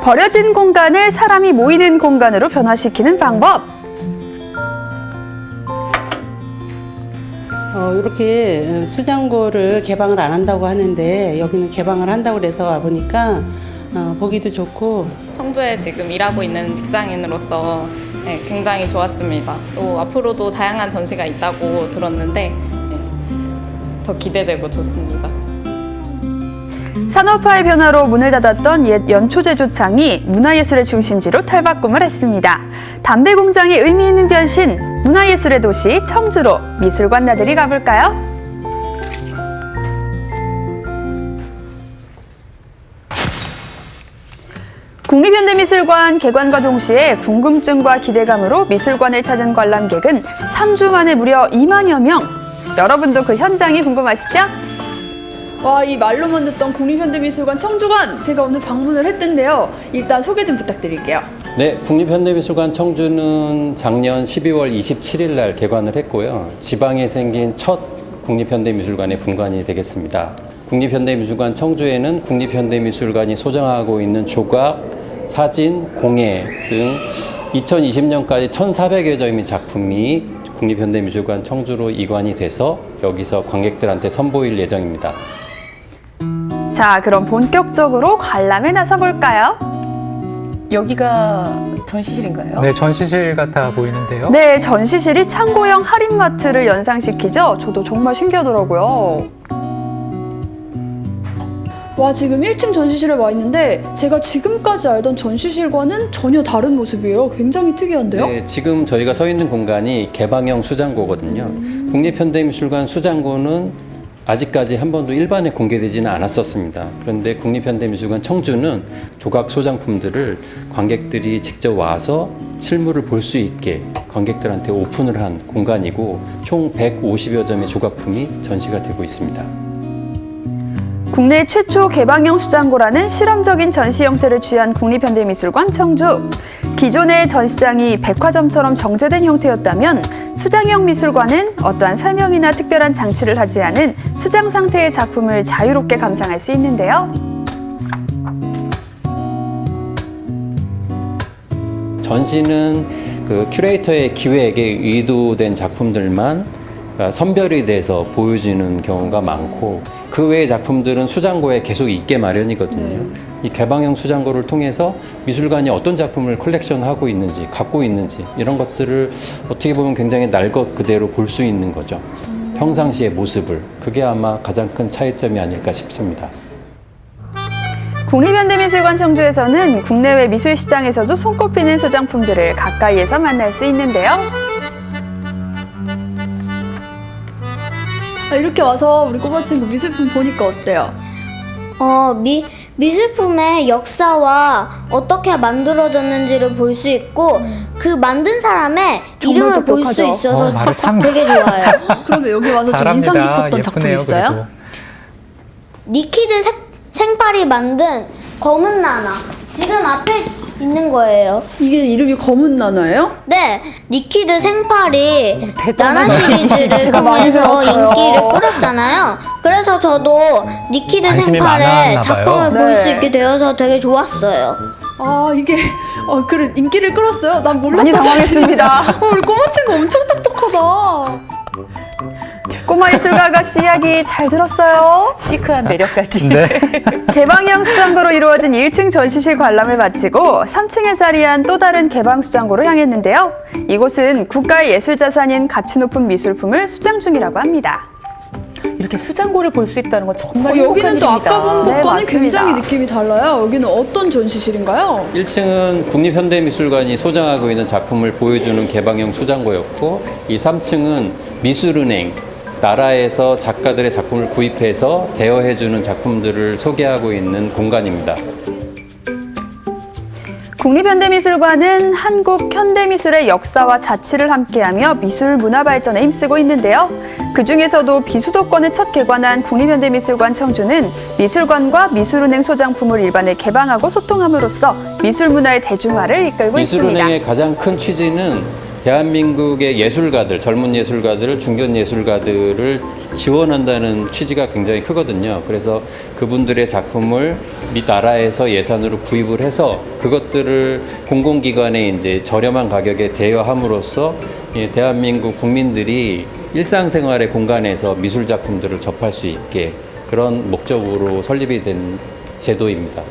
버려진 공간을 사람이 모이는 공간으로 변화시키는 방법. 이렇게 수장고를 개방을 안 한다고 하는데 여기는 개방을 한다고 그래서 와보니까 보기도 좋고 청주에 지금 일하고 있는 직장인으로서 네, 굉장히 좋았습니다. 또 앞으로도 다양한 전시가 있다고 들었는데 네, 더 기대되고 좋습니다. 산업화의 변화로 문을 닫았던 옛 연초제조창이 문화예술의 중심지로 탈바꿈을 했습니다. 담배 공장의 의미 있는 변신, 문화예술의 도시 청주로 미술관 나들이 가볼까요? 국립현대미술관 개관과 동시에 궁금증과 기대감으로 미술관을 찾은 관람객은 3주 만에 무려 2만여 명. 여러분도 그 현장이 궁금하시죠? 와, 이 말로만 듣던 국립현대미술관 청주관 제가 오늘 방문을 했던데요. 일단 소개 좀 부탁드릴게요. 네, 국립현대미술관 청주는 작년 12월 27일 날 개관을 했고요. 지방에 생긴 첫 국립현대미술관의 분관이 되겠습니다. 국립현대미술관 청주에는 국립현대미술관이 소장하고 있는 조각, 사진, 공예 등 2020년까지 1,400여 점의 작품이 국립현대미술관 청주로 이관이 돼서 여기서 관객들한테 선보일 예정입니다. 자, 그럼 본격적으로 관람에 나서볼까요? 여기가 전시실인가요? 네, 전시실 같아 보이는데요. 네, 전시실이 창고형 할인마트를 연상시키죠? 저도 정말 신기하더라고요. 와, 지금 1층 전시실에 와 있는데 제가 지금까지 알던 전시실과는 전혀 다른 모습이에요. 굉장히 특이한데요? 네, 지금 저희가 서 있는 공간이 개방형 수장고거든요. 국립현대미술관 수장고는 아직까지 한 번도 일반에 공개되지는 않았었습니다. 그런데 국립현대미술관 청주는 조각 소장품들을 관객들이 직접 와서 실물을 볼 수 있게 관객들한테 오픈을 한 공간이고 총 150여 점의 조각품이 전시가 되고 있습니다. 국내 최초 개방형 수장고라는 실험적인 전시 형태를 취한 국립현대미술관 청주. 기존의 전시장이 백화점처럼 정제된 형태였다면 수장형 미술관은 어떠한 설명이나 특별한 장치를 하지 않은 수장 상태의 작품을 자유롭게 감상할 수 있는데요. 전시는 그 큐레이터의 기획에 의도된 작품들만 선별이 돼서 보여지는 경우가 많고 그 외의 작품들은 수장고에 계속 있게 마련이거든요. 이 개방형 수장고를 통해서 미술관이 어떤 작품을 컬렉션하고 있는지 갖고 있는지 이런 것들을 어떻게 보면 굉장히 날 것 그대로 볼 수 있는 거죠. 평상시의 모습을. 그게 아마 가장 큰 차이점이 아닐까 싶습니다. 국립현대미술관 청주에서는 국내외 미술시장에서도 손꼽히는 소장품들을 가까이에서 만날 수 있는데요. 이렇게 와서 우리 꼬마 친구 미술품 보니까 어때요? 미술품의 역사와 어떻게 만들어졌는지를 볼 수 있고 그 만든 사람의 이름을 볼 수 있어서 말을 참 되게 좋아요. 그러면 여기 와서 좀 잘합니다. 인상 깊었던 작품 예쁘네요, 있어요? 그래도. 니키드 생팔이 만든 검은 나나 지금 앞에 있는 거예요. 이게 이름이 검은 나나예요? 네, 니키드 생팔이 대단하다. 나나 시리즈를 통해서 인기를 끌었잖아요. 그래서 저도 니키드 관심이 생팔의 많았나 작품을 봐요. 볼 수 네. 있게 되어서 되게 좋았어요. 아, 이게 그래 인기를 끌었어요? 난 몰랐다. 많이 당황했습니다. 우리 꼬마 친구 엄청 똑똑하다. 꼬마 예술가 아가씨 이야기 잘 들었어요? 시크한 매력까지. 네. 개방형 수장고로 이루어진 1층 전시실 관람을 마치고 3층에 자리한 또 다른 개방 수장고로 향했는데요. 이곳은 국가의 예술자산인 가치 높은 미술품을 수장 중이라고 합니다. 이렇게 수장고를 볼 수 있다는 건 정말 여기는 또 행복한 아까 본 일입니다. 네, 것과는 맞습니다. 굉장히 느낌이 달라요. 여기는 어떤 전시실인가요? 1층은 국립현대미술관이 소장하고 있는 작품을 보여주는 개방형 수장고였고 이 3층은 미술은행, 나라에서 작가들의 작품을 구입해서 대여해주는 작품들을 소개하고 있는 공간입니다. 국립현대미술관은 한국 현대미술의 역사와 자치를 함께하며 미술 문화 발전에 힘쓰고 있는데요. 그중에서도 비수도권에 첫 개관한 국립현대미술관 청주는 미술관과 미술은행 소장품을 일반에 개방하고 소통함으로써 미술문화의 대중화를 이끌고 있습니다. 미술은행의 가장 큰 취지는 대한민국의 예술가들, 젊은 예술가들, 중견 예술가들을 지원한다는 취지가 굉장히 크거든요. 그래서 그분들의 작품을 미 나라에서 예산으로 구입을 해서 그것들을 공공기관에 이제 저렴한 가격에 대여함으로써 대한민국 국민들이 일상생활의 공간에서 미술 작품들을 접할 수 있게 그런 목적으로 설립이 된 제도입니다.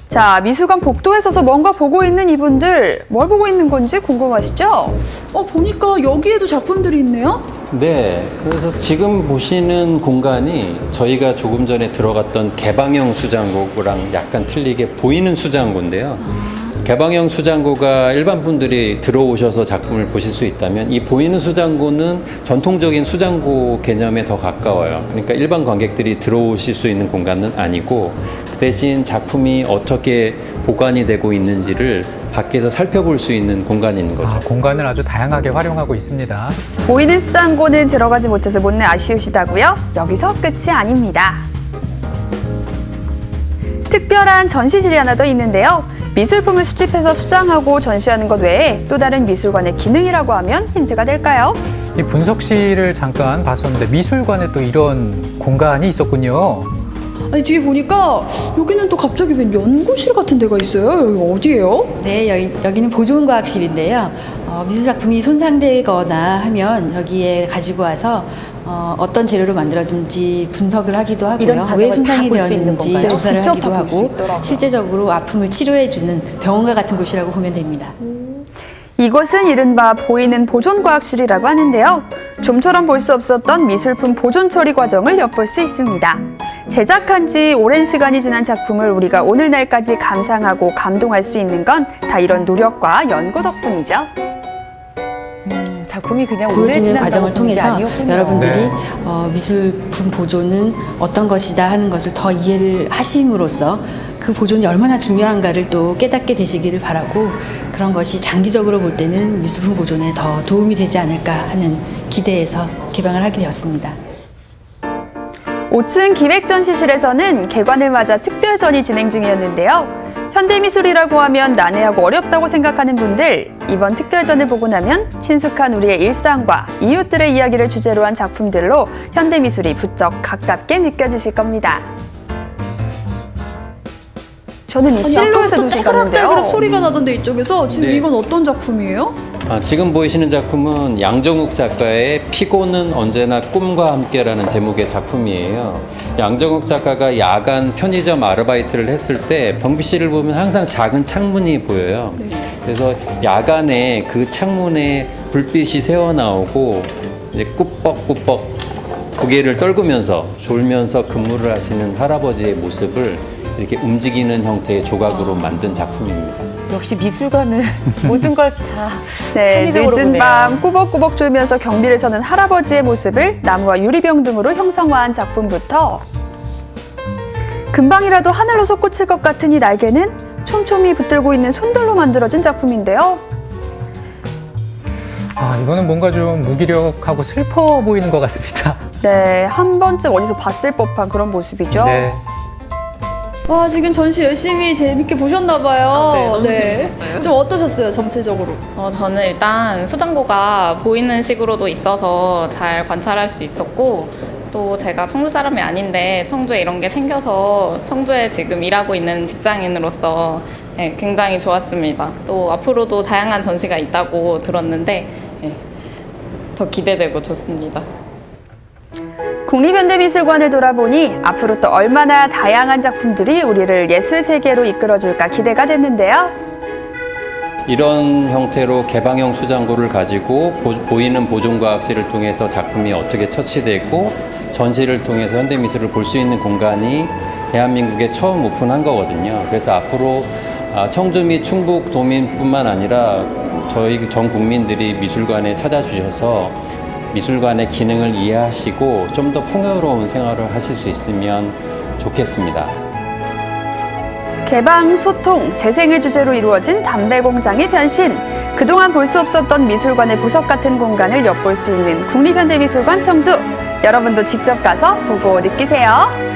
자, 미술관 복도에 서서 뭔가 보고 있는 이분들 뭘 보고 있는 건지 궁금하시죠? 보니까 여기에도 작품들이 있네요. 네, 그래서 지금 보시는 공간이 저희가 조금 전에 들어갔던 개방형 수장고랑 약간 틀리게 보이는 수장고인데요. 개방형 수장고가 일반 분들이 들어오셔서 작품을 보실 수 있다면 이 보이는 수장고는 전통적인 수장고 개념에 더 가까워요. 그러니까 일반 관객들이 들어오실 수 있는 공간은 아니고 그 대신 작품이 어떻게 보관이 되고 있는지를 밖에서 살펴볼 수 있는 공간인 거죠. 공간을 아주 다양하게 활용하고 있습니다. 보이는 수장고는 들어가지 못해서 못내 아쉬우시다고요? 여기서 끝이 아닙니다. 특별한 전시실이 하나 더 있는데요. 미술품을 수집해서 수장하고 전시하는 것 외에 또 다른 미술관의 기능이라고 하면 힌트가 될까요? 이 분석실을 잠깐 봤었는데 미술관에 또 이런 공간이 있었군요. 아니, 뒤에 보니까 여기는 또 갑자기 웬 연구실 같은 데가 있어요. 여기 어디예요? 네, 여기는 보존과학실인데요. 미술 작품이 손상되거나 하면 여기에 가지고 와서 어떤 재료로 만들어진지 분석을 하기도 이런 하고요. 과정을 왜 손상이 다볼수 있는 되었는지 건가요? 조사를 직접 하기도 다 볼 수 하고 있더라고요. 실제적으로 아픔을 치료해주는 병원과 같은 곳이라고 보면 됩니다. 이곳은 이른바 보이는 보존과학실이라고 하는데요. 좀처럼 볼 수 없었던 미술품 보존 처리 과정을 엿볼 수 있습니다. 제작한 지 오랜 시간이 지난 작품을 우리가 오늘날까지 감상하고 감동할 수 있는 건 다 이런 노력과 연구 덕분이죠. 작품이 그냥 오래 보여지는 지난다고 과정을 보는 게 통해서 아니었군요. 여러분들이 네. 미술품 보존은 어떤 것이다 하는 것을 더 이해를 하심으로써 그 보존이 얼마나 중요한가를 또 깨닫게 되시기를 바라고 그런 것이 장기적으로 볼 때는 미술품 보존에 더 도움이 되지 않을까 하는 기대에서 개방을 하게 되었습니다. 5층 기획전시실에서는 개관을 맞아 특별전이 진행 중이었는데요. 현대미술이라고 하면 난해하고 어렵다고 생각하는 분들, 이번 특별전을 보고 나면 친숙한 우리의 일상과 이웃들의 이야기를 주제로 한 작품들로 현대미술이 부쩍 가깝게 느껴지실 겁니다. 저는 이 아니, 실루엣에도 아까부터 들어갔는데요. 떼그락떼그락 소리가 나던데 이쪽에서 지금 네. 이건 어떤 작품이에요? 지금 보이시는 작품은 양정욱 작가의 피고는 언제나 꿈과 함께라는 제목의 작품이에요. 양정욱 작가가 야간 편의점 아르바이트를 했을 때 병비실을 보면 항상 작은 창문이 보여요. 그래서 야간에 그 창문에 불빛이 새어나오고 이제 꾸벅꾸벅 고개를 떨구면서 졸면서 근무를 하시는 할아버지의 모습을 이렇게 움직이는 형태의 조각으로 만든 작품입니다. 역시 미술관은 모든 걸 다 네, 창의적으로 늦은 보네요. 밤 꾸벅꾸벅 졸면서 경비를 서는 할아버지의 모습을 나무와 유리병 등으로 형상화한 작품부터 금방이라도 하늘로 솟구칠 것 같은 이 날개는 촘촘히 붙들고 있는 손들로 만들어진 작품인데요. 이거는 뭔가 좀 무기력하고 슬퍼 보이는 것 같습니다. 네, 한 번쯤 어디서 봤을 법한 그런 모습이죠. 네. 와, 지금 전시 열심히 재밌게 보셨나 봐요. 네, 너무 재밌었어요. 좀 어떠셨어요, 전체적으로? 저는 일단 수장고가 보이는 식으로도 있어서 잘 관찰할 수 있었고 또 제가 청주 사람이 아닌데 청주에 이런 게 생겨서 청주에 지금 일하고 있는 직장인으로서 네, 굉장히 좋았습니다. 또 앞으로도 다양한 전시가 있다고 들었는데 네, 더 기대되고 좋습니다. 국립현대미술관을 돌아보니 앞으로 또 얼마나 다양한 작품들이 우리를 예술 세계로 이끌어줄까 기대가 됐는데요. 이런 형태로 개방형 수장고를 가지고 보이는 보존과학실을 통해서 작품이 어떻게 처치되고 전시를 통해서 현대미술을 볼 수 있는 공간이 대한민국에 처음 오픈한 거거든요. 그래서 앞으로 청주 및 충북 도민뿐만 아니라 저희 전 국민들이 미술관에 찾아주셔서 미술관의 기능을 이해하시고 좀 더 풍요로운 생활을 하실 수 있으면 좋겠습니다. 개방, 소통, 재생을 주제로 이루어진 담배 공장의 변신. 그동안 볼 수 없었던 미술관의 보석 같은 공간을 엿볼 수 있는 국립현대미술관 청주. 여러분도 직접 가서 보고 느끼세요.